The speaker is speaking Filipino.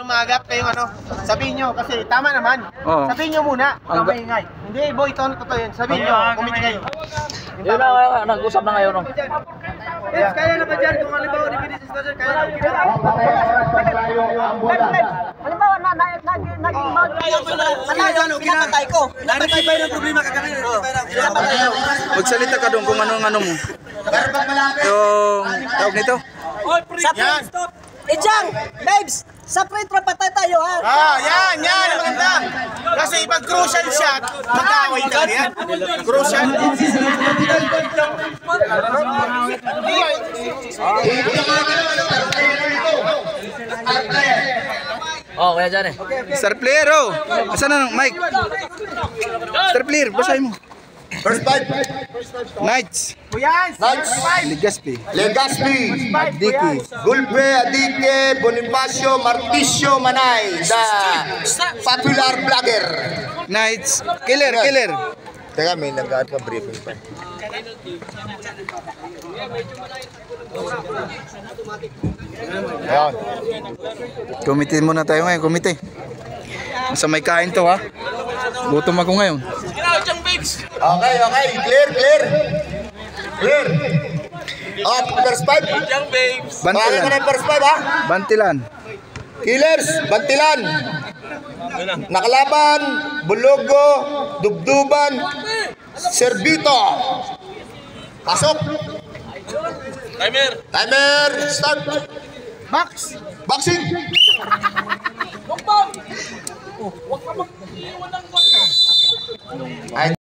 umagap kayong ano, sabihin nyo, kasi tama naman. Sabihin nyo muna, huwag maingay. Hindi, boy, ito yun. Sabihin nyo, kumiti kayo. Yun na, nag-usap na ngayon. Yes, kaya na ba dyan kung halimbawa ni Vinicius Jr. kaya na Halimbawa na naging pinapatay ko. Pinapatay ba yung problema kagabi? Magsalita ka doon kung ano mo. Yung tawag nito? Sa stop. Ijang, babes, sa free throw patay tayo ha. Yan, maganda. Kasi pag crucial shot, mag-aaway talaga yan. Crucial. Oh, kaya dyan eh. Star player, oh. Asan na ng mic? Star player, basahin mo. First five. Knights. Buyans. Legazpi. Legazpi. Adiki. Gulpe, Adike, Bonifacio, Marticio, Manay. The popular vlogger. Knights. Killer. Teka, may nag-aat ka briefing pa. Ayan. Committee muna tayo ngayon, committee. Sa may kain to ha. Gutom ako ngayon. Okay. Clear. First five. Baka ka ng first five, ha? Bantilan. Killers, Bantilan. Nakalaban, Bulogo, Dubduban, Servito. Pasok. Timer, start. Boxing.